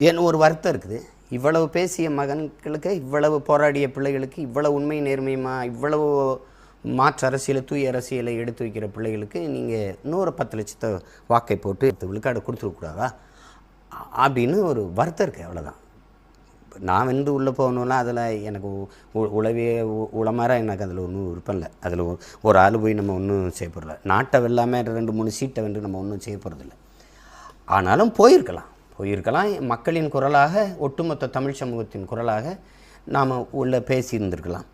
ஏன்னு ஒரு வருத்தம் இருக்குது. இவ்வளவு பேசிய மகன்களுக்கு, இவ்வளவு போராடிய பிள்ளைகளுக்கு, இவ்வளவு உண்மை நேர்மையுமா, இவ்வளவு மாற்று அரசியலை, தூய அரசியலை எடுத்து வைக்கிற பிள்ளைகளுக்கு நீங்கள் இன்னொரு 10 லட்சத்தை வாக்கை போட்டு விழுக்காடு கொடுத்துருக்கூடாதா அப்படின்னு ஒரு வருத்தம் இருக்குது. அவ்வளோதான். நான் வந்து உள்ளே போகணுன்னா அதில் எனக்கு உளவே உளமாற எனக்கு அதில் ஒன்றும் விருப்பம் இல்லை. அதில் ஒரு ஆள் போய் நம்ம ஒன்றும் செய்ய போகிறதில்ல. நாட்டை வெல்லாமல் 2-3 சீட்டை வந்து நம்ம ஒன்றும் செய்ய போகிறதில்ல. ஆனாலும் போயிருக்கலாம். மக்களின் குரலாக, ஒட்டுமொத்த தமிழ் சமூகத்தின் குரலாக நாம் உள்ள பேசியிருந்திருக்கலாம்.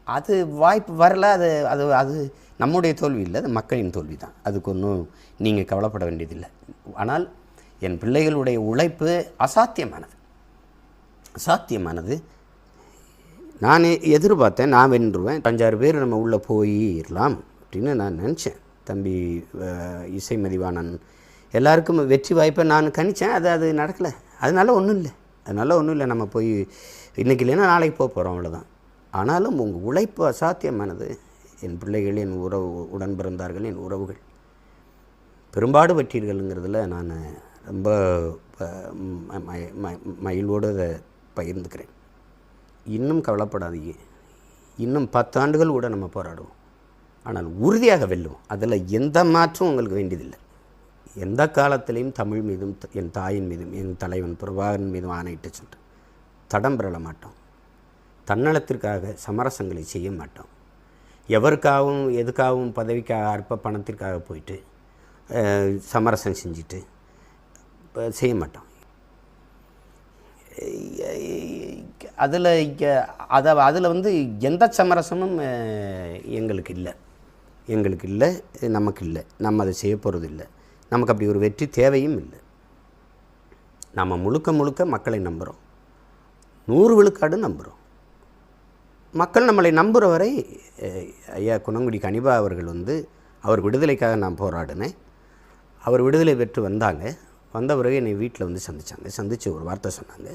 அது வாய்ப்பு வரல. அது அது அது நம்முடைய தோல்வி இல்லை, அது மக்களின் தோல்வி தான். அதுக்கு ஒன்றும் நீங்கள் கவலைப்பட வேண்டியதில்லை. ஆனால் என் பிள்ளைகளுடைய உழைப்பு அசாத்தியமானது. நான் எதிர்பார்த்தேன் நான் வென்றுவேன், 5-6 பேர் நம்ம உள்ளே போயிடலாம் அப்படின்னு நான் நினச்சேன். தம்பி இசை மதிவாணன் எல்லாருக்கும் வெற்றி வாய்ப்பை நான் கணித்தேன். அது நடக்கலை. அதனால ஒன்றும் இல்லை. நம்ம போய் இன்றைக்கி இல்லைன்னா நாளைக்கு போகிறோம், அவ்வளோதான். ஆனாலும் உங்கள் உழைப்பு அசாத்தியமானது. என் பிள்ளைகள், என் உடன் பிறந்தார்கள், என் உறவுகள் பெரும்பாடு பற்றீர்கள்ங்கிறதுல நான் ரொம்ப மகிழ்வோடு அதை பகிர்ந்துக்கிறேன். இன்னும் கவலைப்படாதீங்க. இன்னும் 10 ஆண்டுகள் கூட நம்ம போராடுவோம். ஆனால் உறுதியாக வெல்லுவோம். அதில் எந்த மாற்றம் உங்களுக்கு வேண்டியதில்லை. எந்த காலத்திலையும் தமிழ் மீதும், என் தாயின் மீதும், என் தலைவன் பிரபாகரன் மீதும் ஆணையிட்டு சொல்கிறேன், தடம் பெறல மாட்டோம். தன்னலத்திற்காக சமரசங்களை செய்ய மாட்டோம். எவருக்காகவும் எதுக்காகவும் பதவிக்காக, அற்ப பணத்திற்காக போயிட்டு சமரசம் செஞ்சுட்டு செய்ய மாட்டோம். அதில் வந்து எந்த சமரசமும் எங்களுக்கு இல்லை, நமக்கு இல்லை. நம்ம அதை செய்ய போகிறது இல்லை. நமக்கு அப்படி ஒரு வெற்றி தேவையும் இல்லை. நம்ம முழுக்க மக்களை நம்புகிறோம். 100 விழுக்காடு நம்புகிறோம். மக்கள் நம்மளை நம்புகிற வரை ஐயா குணங்குடி கனிபா அவர்கள் வந்து அவர் விடுதலைக்காக நான் போராடினேன். அவர் விடுதலை பெற்று வந்த பிறகு என்னை வீட்டில் வந்து சந்தித்து ஒரு வார்த்தை சொன்னாங்க.